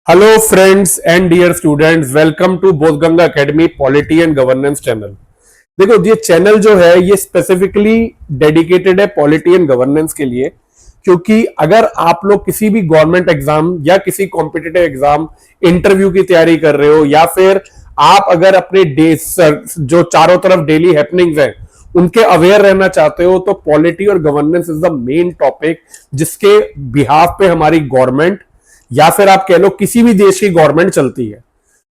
Hello friends and dear students, welcome to Bodhganga academy polity and governance channel. देखो, ये channel जो है ये स्पेसिफिकली डेडिकेटेड है पॉलिटी एंड गवर्नेंस के लिए, क्योंकि अगर आप लोग किसी भी गवर्नमेंट एग्जाम या किसी कॉम्पिटिटिव एग्जाम इंटरव्यू की तैयारी कर रहे हो, या फिर आप अगर अपने डे जो चारों तरफ डेली हैपनिंग्स हैं उनके अवेयर रहना चाहते हो, तो पॉलिटी और governance is the main topic जिसके बिहाफ पे हमारी गवर्नमेंट या फिर आप कह लो किसी भी देश की गवर्नमेंट चलती है।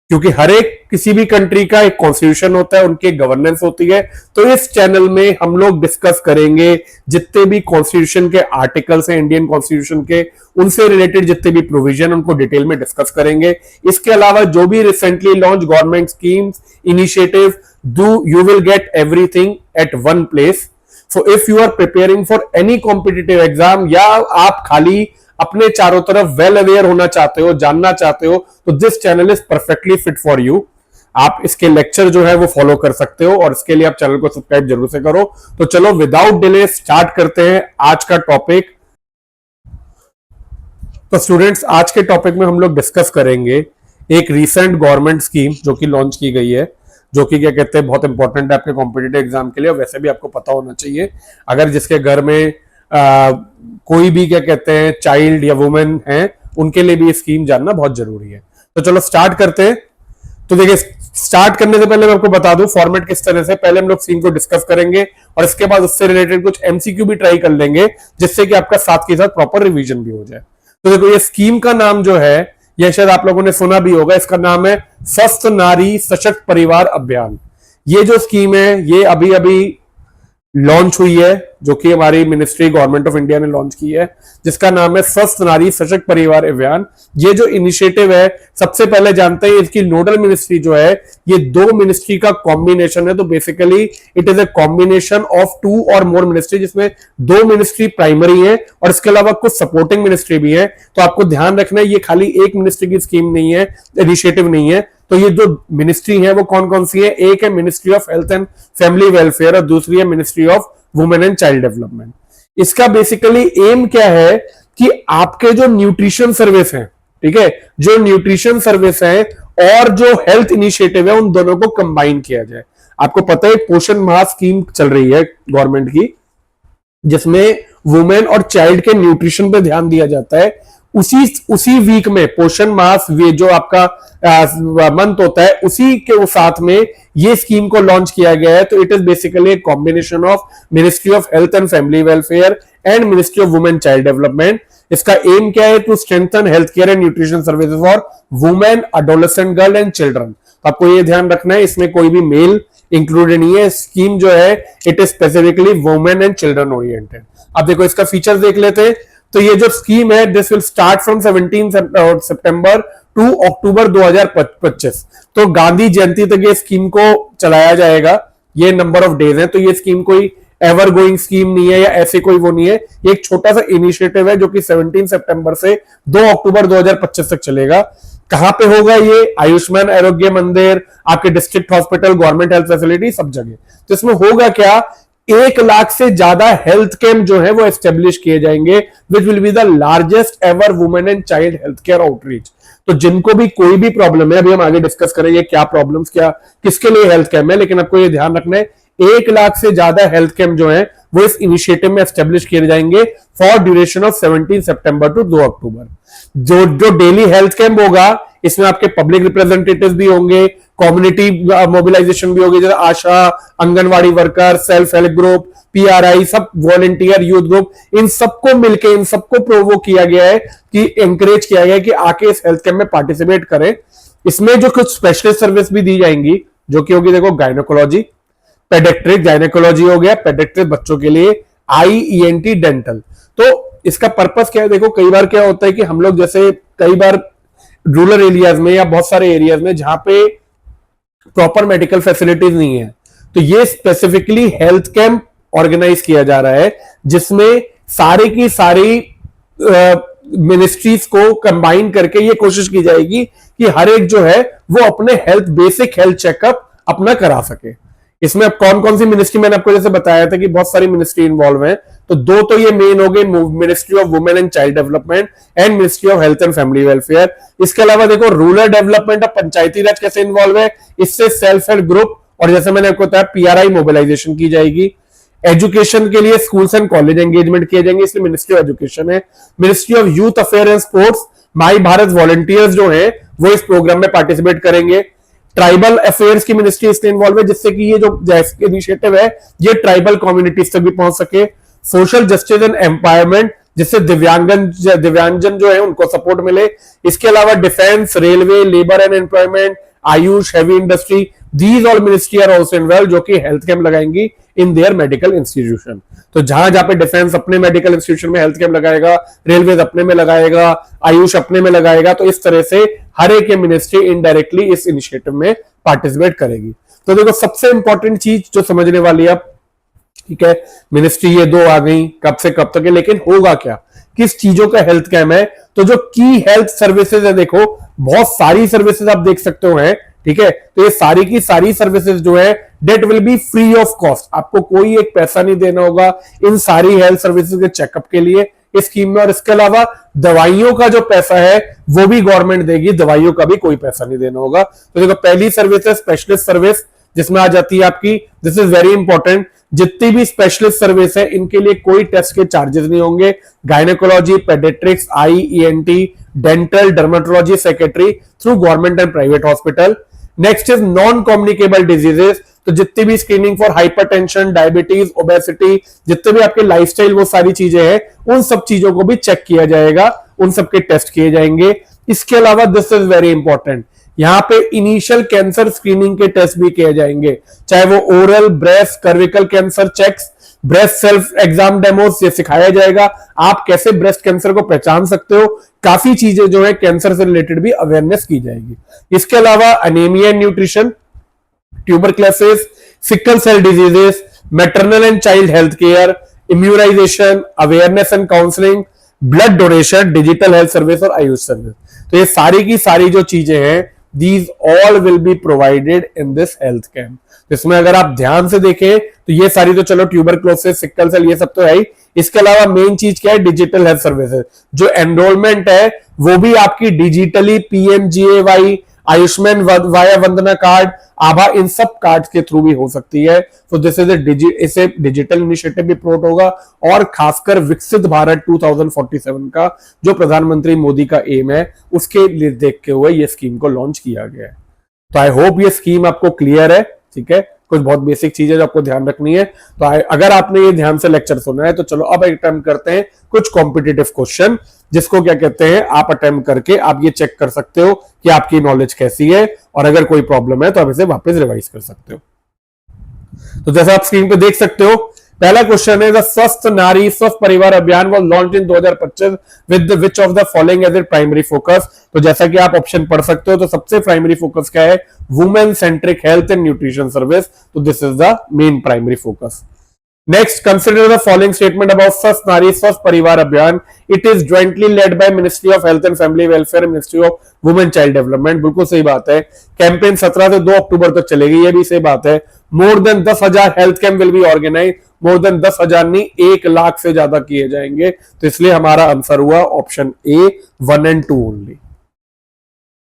क्योंकि हर एक किसी भी कंट्री का एक कॉन्स्टिट्यूशन होता है, उनकी गवर्नेंस होती है। तो इस चैनल में हम लोग डिस्कस करेंगे जितने भी कॉन्स्टिट्यूशन के आर्टिकल्स हैं इंडियन कॉन्स्टिट्यूशन के, उनसे रिलेटेड जितने भी प्रोविजन उनको डिटेल में डिस्कस करेंगे। इसके अलावा जो भी recently launch government schemes initiative you will get everything at one place. So if you are preparing for any competitive exam, या आप खाली अपने चारों तरफ वेल अवेयर होना चाहते हो, जानना चाहते हो, तो this channel is perfectly fit for you. आप इसके लेक्चर जो है वो फॉलो कर सकते हो, और इसके लिए आप चैनल को सब्सक्राइब जरूर से करो। तो चलो विदाउट डिले स्टार्ट करते हैं आज का टॉपिक। तो स्टूडेंट्स, आज के टॉपिक में हम लोग डिस्कस करेंगे एक रीसेंट गवर्नमेंट स्कीम जो कि लॉन्च की गई है, जो कि क्या कहते हैं बहुत इंपॉर्टेंट है आपके कॉम्पिटिटिव एग्जाम के लिए। वैसे भी आपको पता होना चाहिए, अगर जिसके घर में कोई भी क्या कहते हैं चाइल्ड या वुमेन है, उनके लिए भी ये स्कीम जानना बहुत जरूरी है। तो चलो स्टार्ट करते हैं। तो देखिए, स्टार्ट करने से पहले मैं आपको बता दूं फॉर्मेट किस तरह से। पहले हम लोग स्कीम को डिस्कस करेंगे और इसके बाद उससे रिलेटेड कुछ एमसीक्यू भी ट्राई कर लेंगे, जिससे कि आपका साथ के साथ प्रॉपर रिवीजन भी हो जाए। तो देखो, ये स्कीम का नाम जो है, यह शायद आप लोगों ने सुना भी होगा, इसका नाम है स्वस्थ नारी सशक्त परिवार अभियान। ये जो स्कीम है ये अभी अभी लॉन्च हुई है, जो कि हमारी मिनिस्ट्री गवर्नमेंट ऑफ इंडिया ने लॉन्च की है, जिसका नाम है स्वस्थ नारी सशक्त परिवार अभियान। ये जो इनिशिएटिव है, सबसे पहले जानते हैं इसकी नोडल मिनिस्ट्री जो है, ये दो मिनिस्ट्री का कॉम्बिनेशन है। तो basically it is a combination of two और मोर मिनिस्ट्री, जिसमें दो मिनिस्ट्री प्राइमरी है और इसके अलावा कुछ सपोर्टिंग मिनिस्ट्री भी है। तो आपको ध्यान रखना है, ये खाली एक मिनिस्ट्री की स्कीम नहीं है, इनिशिएटिव नहीं है। तो ये जो मिनिस्ट्री है वो कौन कौन सी है? एक है ministry of health and family welfare और दूसरी है ministry of women and child development. इसका बेसिकली एम क्या है कि आपके जो न्यूट्रिशन सर्विस है, ठीक है, जो न्यूट्रिशन सर्विस है और जो हेल्थ इनिशिएटिव है, उन दोनों को कंबाइन किया जाए। आपको पता है पोषण माह स्कीम चल रही है गवर्नमेंट की, जिसमें वुमेन और चाइल्ड के न्यूट्रिशन पे ध्यान दिया जाता है। उसी वीक में पोषण मास जो आपका मंथ होता है, उसी के साथ में ये स्कीम को लॉन्च किया गया है। तो it is basically a combination of ministry of health and family welfare and ministry of women child development. इसका एम क्या है? To strengthen health care and nutrition services for women, adolescent girl and children. तो आपको ये ध्यान रखना है, इसमें कोई भी मेल इंक्लूडेड नहीं है। स्कीम जो है it is specifically women and children oriented. अब देखो इसका फीचर देख लेते हैं। तो ये जो स्कीम है, this will start from 17 September to October 2025। तो गांधी जयंती तक ये स्कीम को चलाया जाएगा। ये नंबर ऑफ डेज है। तो ये स्कीम कोई एवर गोइंग स्कीम नहीं है या ऐसे कोई वो नहीं है। ये एक छोटा सा इनिशिएटिव है जो कि 17 सितंबर से 2 अक्टूबर 2025 तक चलेगा। कहां पे होगा ये? आयुष्मान आरोग्य मंदिर, आपके district hospital, government health facility, सब जगह। तो इसमें होगा क्या? 1 लाख से ज्यादा हेल्थ कैंप जो है वो एस्टेब्लिश किए जाएंगे, which will be the largest ever women and child health care outreach. तो जिनको भी कोई भी प्रॉब्लम है, अभी हम आगे डिस्कस करेंगे क्या प्रॉब्लम्स, क्या किसके लिए हेल्थ कैंप है, लेकिन आपको ये ध्यान रखना है 1 लाख से ज्यादा हेल्थ कैंप जो है वो इस इनिशिएटिव में एस्टेब्लिश किए जाएंगे for duration of 17 September to 2 October. जो डेली हेल्थ कैंप होगा, इसमें आपके पब्लिक रिप्रेजेंटेटिव भी होंगे, कम्युनिटी मोबिलाइजेशन भी होगी, जैसे ASHA, anganwadi worker, self help group, PRI, सब वॉलंटियर, यूथ ग्रुप, इन सबको मिलकर इन सबको प्रोवोक किया गया है कि एंकरेज किया गया है कि आके इस हेल्थ कैंप में पार्टिसिपेट करें। इसमें जो कुछ स्पेशलिस्ट सर्विस भी दी जाएंगी, जो कि होगी देखो गायनोकोलॉजी, पेडियाट्रिक, गायनोकोलॉजी हो गया, पेडियाट्रिक बच्चों के लिए, ईएनटी, डेंटल। तो इसका पर्पस क्या है? देखो कई बार क्या होता है कि हम लोग जैसे कई बार रूरल एरियाज में या बहुत सारे एरियाज में जहां पे प्रॉपर मेडिकल फैसिलिटीज नहीं है, तो ये स्पेसिफिकली हेल्थ कैंप ऑर्गेनाइज किया जा रहा है, जिसमें सारी की सारी मिनिस्ट्रीज को कंबाइन करके ये कोशिश की जाएगी कि हर एक जो है वो अपने बेसिक हेल्थ चेकअप अपना करा सके। इसमें अब कौन कौन सी मिनिस्ट्री, मैंने आपको जैसे बताया था कि बहुत सारी मिनिस्ट्री इन्वॉल्व है। तो दो तो ये मेन हो गए, ministry of women and child development and ministry of health and family welfare. इसके अलावा देखो रूरल डेवलपमेंट और पंचायती राज कैसे इन्वॉल्व है, इससे सेल्फ हेल्प ग्रुप और जैसे मैंने आपको बताया पीआरआई मोबिलाइजेशन की जाएगी। एजुकेशन के लिए स्कूल्स एंड कॉलेज एंगेजमेंट किए जाएंगे, इसलिए मिनिस्ट्री ऑफ एजुकेशन है। Ministry of youth affair and sports, my Bharat volunteers जो है वो इस प्रोग्राम में पार्टिसिपेट करेंगे। ट्राइबल अफेयर्स की मिनिस्ट्री इसलिए इन्वॉल्व है जिससे कि ये जो इनिशिएटिव है ये ट्राइबल कम्युनिटीज तक भी पहुंच सके। सोशल जस्टिस एंड एम्पावरमेंट, जिससे दिव्यांगजन जो है उनको सपोर्ट मिले। इसके अलावा defence, railway, labour and employment, AYUSH, heavy industry, these all ministry are also involve, जो कि हेल्थ कैंप लगाएंगी इन देयर मेडिकल इंस्टीट्यूशन। तो जहां जहां पे डिफेंस अपने मेडिकल इंस्टीट्यूशन में हेल्थ कैंप लगाएगा, रेलवे अपने में लगाएगा, आयुष अपने में लगाएगा, तो इस तरह से हर एक मिनिस्ट्री इनडायरेक्टली इस इनिशिएटिव में पार्टिसिपेट करेगी। तो देखो सबसे इंपॉर्टेंट चीज जो समझने वाली है, ठीक है, मिनिस्ट्री ये दो आ गई, कब से कब तक है, लेकिन होगा क्या, किस चीजों का हेल्थ कैंप है। तो जो की हेल्थ सर्विसेज है, देखो बहुत सारी सर्विसेज आप देख सकते हो हैं, ठीक है, तो ये सारी की सारी सर्विसेज जो है that will be free of cost, आपको कोई एक पैसा नहीं देना होगा इन सारी हेल्थ सर्विसेज के चेकअप के लिए इस स्कीम में। और इसके अलावा दवाइयों का जो पैसा है वो भी गवर्नमेंट देगी, दवाइयों का भी कोई पैसा नहीं देना होगा। तो देखो पहली सर्विस है स्पेशलिस्ट सर्विस, जिसमें आ जाती है आपकी, दिस इज वेरी इंपॉर्टेंट, जितनी भी स्पेशलिस्ट सर्विस है इनके लिए कोई टेस्ट के चार्जेस नहीं होंगे। Gynaecology, paediatrics, eye, ENT, dental, dermatology, secretary through government and private hospital. Next is non communicable diseases, तो जितनी भी screening for hypertension, diabetes, obesity, जितने भी आपके लाइफस्टाइल वो सारी चीजें हैं, उन सब चीजों को भी चेक किया जाएगा, उन सबके टेस्ट किए जाएंगे। इसके अलावा दिस इज वेरी इंपॉर्टेंट, यहां पे इनिशियल कैंसर स्क्रीनिंग के टेस्ट भी किए जाएंगे, चाहे वो oral, breast, cervical cancer checks, breast self exam demos, ये सिखाया जाएगा आप कैसे ब्रेस्ट कैंसर को पहचान सकते हो। काफी चीजें जो है कैंसर से रिलेटेड भी अवेयरनेस की जाएगी। इसके अलावा anaemia and nutrition, tuberculosis, sickle cell diseases, maternal and child health care, immunisation, awareness and counselling, blood donation, digital health service और आयुष सर्विस। तो ये सारी की सारी जो चीजें हैं, these all will be provided in this health camp। इसमें अगर आप ध्यान से देखें तो ये सारी तो चलो ट्यूबरक्लोसिस, सिकल सेल, ये सब तो है ही। इसके अलावा मेन चीज क्या है, डिजिटल हेल्थ सर्विसेज। जो एनरोलमेंट है वो भी आपकी डिजिटली पीएमजीएवाई, आयुष्मान वाया वंदना कार्ड, आभा, इन सब कार्ड के थ्रू भी हो सकती है। तो दिस इज इसे डिजिटल इनिशिएटिव भी प्रोट होगा, और खासकर विकसित भारत 2047 का जो प्रधानमंत्री मोदी का एम है उसके लिए देखते हुए ये स्कीम को लॉन्च किया गया है। तो आई होप ये स्कीम आपको क्लियर है, ठीक है। कुछ बहुत बेसिक चीजें जो आपको ध्यान रखनी है। तो अगर आपने ये ध्यान से लेक्चर सुना है तो चलो अब अटेम्प्ट करते हैं कुछ कॉम्पिटिटिव क्वेश्चन, जिसको क्या कहते हैं, आप अटेम्प्ट करके आप ये चेक कर सकते हो कि आपकी नॉलेज कैसी है, और अगर कोई प्रॉब्लम है तो आप इसे वापस रिवाइज कर सकते हो। तो जैसा आप स्क्रीन पे देख सकते हो, पहला क्वेश्चन है, द स्वस्थ नारी Swasth Parivar Abhiyan was launched in 2025 with which of the following as a primary focus. तो जैसा कि आप ऑप्शन पढ़ सकते हो, तो सबसे प्राइमरी फोकस क्या है, women centric health and nutrition service. तो this is the main primary focus. Next, consider the following statement about स्वस्थ नारी स्वस्थ परिवार अभियान. It is jointly led by Ministry of Health and Family Welfare and Ministry of Women Child Development. बिल्कुल सही बात है। Campaign 17 से 2 अक्टूबर तक चलेगी, ये भी सही बात है। More than 10,000 health camp will be organise. More than 10,000 नहीं, 1 लाख से ज्यादा किए जाएंगे। तो इसलिए हमारा आंसर हुआ option A, 1 and 2 only.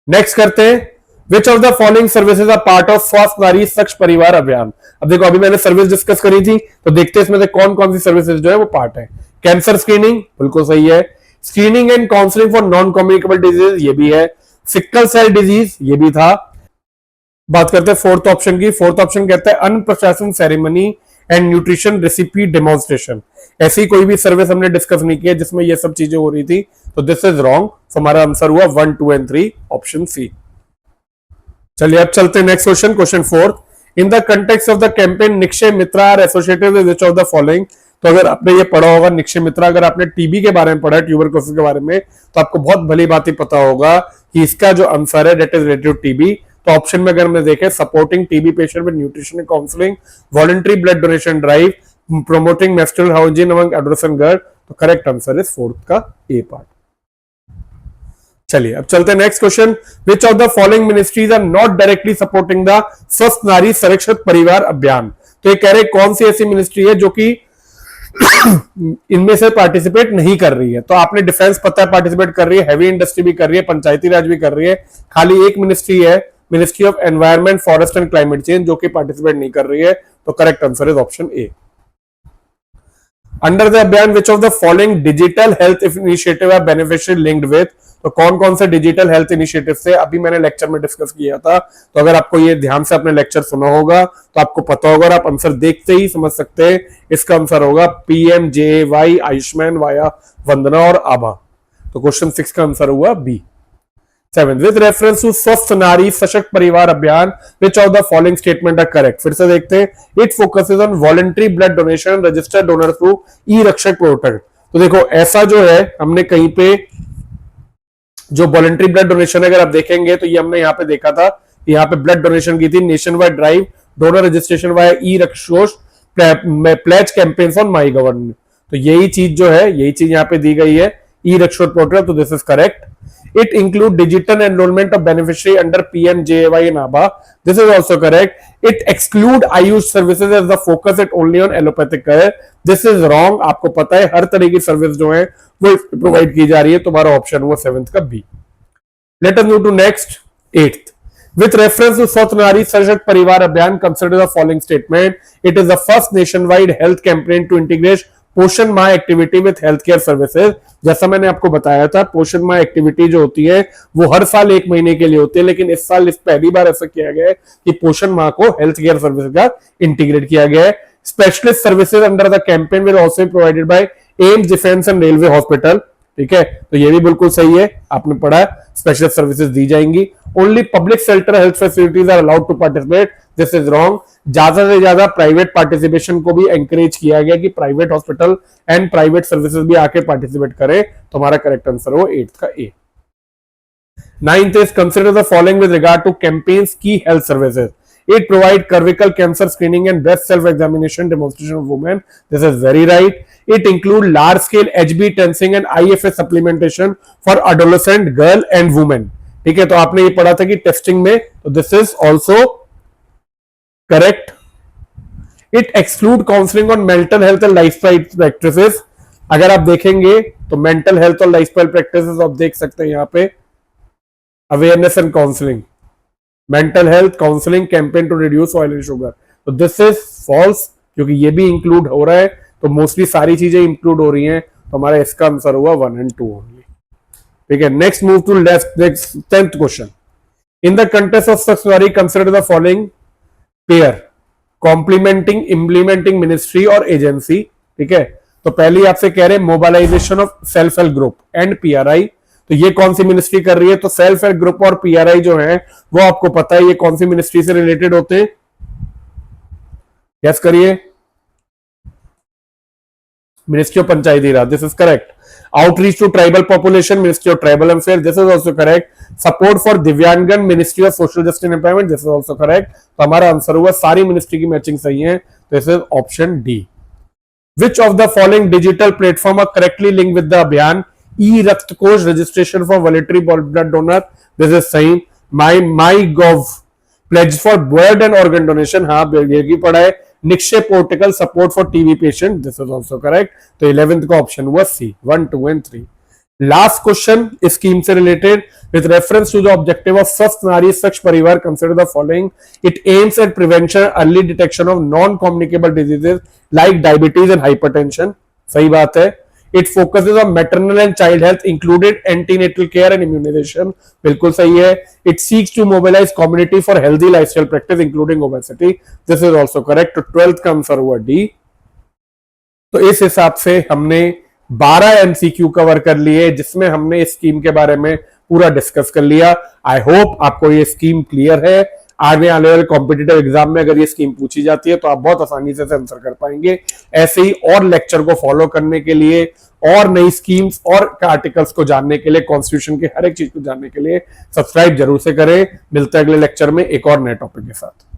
Next करते हैं, Which of the following services are part of स्वस्थ नारी स्वच्छ परिवार अभियान। अब देखो, अभी मैंने सर्विस डिस्कस करी थी, तो देखते हैं इसमें से कौन कौन सी सर्विसेज जो है वो पार्ट है। कैंसर स्क्रीनिंग, बिल्कुल सही है। Screening and counselling for non communicable disease, ये भी है। सिकल सेल डिजीज, ये भी था। बात करते हैं फोर्थ ऑप्शन की। फोर्थ ऑप्शन कहता है अन्न प्रशासन ceremony and nutrition recipe demonstration. ऐसी कोई भी सर्विस हमने डिस्कस नहीं किया जिसमें ये सब चीजें हो रही थी, तो दिस इज रॉन्ग। तो हमारा आंसर हुआ 1, 2 and 3, ऑप्शन सी। चलिए अब चलते हैं next question, question 4। In the context of the campaign Nikshay Mitra are associated with which of the following. तो अगर आपने ये पढ़ा होगा निक्षय मित्रा, अगर आपने टीबी के बारे में पढ़ा है, ट्यूबरक्लोसिस के बारे में, तो आपको बहुत भली बात ही पता होगा कि इसका जो आंसर है that is related to TB. तो ऑप्शन में अगर हमने देखे, supporting TB patient with nutrition and counselling, voluntary blood donation drive, promoting menstrual hygiene among adolescent girl, तो करेक्ट आंसर इज फोर्थ का ए पार्ट। चलिए अब चलते हैं next question. Which of the following ministries are not directly supporting the Swasth Nari सुरक्षित परिवार अभियान। तो ये कह रहे कौन सी ऐसी मिनिस्ट्री है जो कि इनमें से पार्टिसिपेट नहीं कर रही है। तो आपने डिफेंस पता है पार्टिसिपेट कर रही है, हैवी इंडस्ट्री भी कर रही है, पंचायती राज भी कर रही है, खाली एक मिनिस्ट्री है, ministry of environment, forest and climate change, जो कि पार्टिसिपेट नहीं कर रही है। तो correct answer is option A. Under the अभियान which of the following digital health initiative are beneficiary linked with, तो कौन कौन से डिजिटल हेल्थ इनिशिएटिव से अभी मैंने लेक्चर में डिस्कस किया था। तो अगर आपको ये ध्यान से अपने लेक्चर सुना होगा तो आपको पता होगा और आप आंसर देखते ही समझ सकते हैं। इसका आंसर होगा PMJAY, आयुष्मान, वाया, वंदना और आभा। तो क्वेश्चन 6 का आंसर हुआ बी। 7 विद रेफरेंस टू स्वस्थ नारी Sashakt Parivar Abhiyan which of the following statement are correct. फिर से देखते हैं। It focuses on voluntary blood donation, registered donor through e Rakshak portal. तो देखो ऐसा जो है हमने कहीं पे जो वॉलंटरी ब्लड डोनेशन अगर आप देखेंगे तो ये हमने यहाँ पे देखा था, यहाँ पे ब्लड डोनेशन की थी, nationwide drive, donor registration via e रक्षोष, pledge campaigns on my government. तो यही चीज जो है, यही चीज यहाँ पे दी गई है, ई रक्षोष पोर्टल। तो this is correct. It include digital enrollment of beneficiary under PMJAY and ABHA. This is also correct. It exclude Ayush services as the focus it only on allopathic care. This is wrong. आपको पता है हर तरह की service जो है वो provide की जा रही है। तुम्हारा ऑप्शन हुआ 7th का B. Let us move to next 8th. With reference to Swasth Nari Sashakt Parivar Abhiyan, consider the following statement. It is the first nationwide health campaign to integrate पोषण माह activity with health care services. जैसा मैंने आपको बताया था, पोषण माह activity जो होती है वो हर साल 1 महीने के लिए होती है, लेकिन इस साल पहली बार ऐसा किया गया है कि पोषण माह को हेल्थ केयर सर्विसेज का इंटीग्रेट किया गया है। Specialist services under the campaign will also provided by AIIMS defence and railway hospital. ठीक है, तो ये भी बिल्कुल सही है, आपने पढ़ा है, स्पेशल सर्विसेज दी जाएंगी। Only public sector health facilities are allowed to participate. This is wrong. ज्यादा से ज्यादा प्राइवेट पार्टिसिपेशन को भी एंकरेज किया गया कि private hospital and private services भी आके पार्टिसिपेट करें। तो हमारा करेक्ट आंसर हो 8th का ए। 9th is consider the following with regard to campaigns key health services. It provide cervical cancer screening and breast self-examination demonstration of women. This is very right. It include large-scale HB tensing and IFS supplementation for adolescent girl and women. ठीक है, तो आपने ये पढ़ा था कि testing में, तो this is also correct. It exclude counselling on mental health and lifestyle practices. अगर आप देखेंगे तो मेंटल हेल्थ और लाइफस्टाइल प्रैक्टिसेस आप देख सकते हैं यहाँ पे, awareness and counselling, mental health counselling campaign to reduce oil and sugar. तो दिस इज फॉल्स, क्योंकि ये भी इंक्लूड हो रहा है, तो मोस्टली सारी चीजें इंक्लूड हो रही हैं। तो हमारा इसका आंसर हुआ 1 and 2 ओनली। ठीक है, next move to next 10th question. In the context of successory consider the following pair, complementing implementing ministry और एजेंसी। ठीक है, तो पहले आपसे कह रहे हैं mobilisation of self help group and PRI। तो ये कौन सी मिनिस्ट्री कर रही है? तो सेल्फ हेल्प ग्रुप और PRI जो है वो आपको पता है ये कौन सी मिनिस्ट्री से रिलेटेड होते हैं? गैस करिए। Ministry of Panchayati Raj, this is correct. Outreach to tribal population, ministry of tribal affair, this is also correct. Support for दिव्यांगन, ministry of social justice and employment, this is also correct. तो हमारा answer हुआ, सारी ministry की matching सही है, this is option D. Which of the following digital platform are correctly link with the अभियान? E Rakt Kosh, registration for voluntary blood donor, this is सही। My gov, pledge for blood and organ donation, हाँ ये की पढ़ा है। Nikshay portal, support for TB patient, this is also correct. तो 11th का option हुआ सी, 1, 2 and 3। लास्ट क्वेश्चन इस स्कीम से related, with reference to the objective of Swasth Nari सक्ष Parivar consider the following. It aims at prevention, early detection of non communicable diseases like diabetes and hypertension, सही बात है। It focuses on maternal and child health included antenatal care and immunisation, बिल्कुल सही है। It seeks to mobilise community for healthy lifestyle practice including obesity, this is also correct. तो 12th का answer हुआ D. तो इस हिसाब से हमने 12 MCQ कवर कर लिए, जिसमें हमने इस स्कीम के बारे में पूरा डिस्कस कर लिया। आई होप आपको ये स्कीम क्लियर है। आगे आने वाले कॉम्पिटिटिव एग्जाम में अगर ये स्कीम पूछी जाती है तो आप बहुत आसानी से आंसर कर पाएंगे। ऐसे ही और लेक्चर को फॉलो करने के लिए और नई स्कीम्स और आर्टिकल्स को जानने के लिए, कॉन्स्टिट्यूशन के हर एक चीज को जानने के लिए सब्सक्राइब जरूर से करें। मिलते हैं अगले लेक्चर में एक और नए टॉपिक के साथ।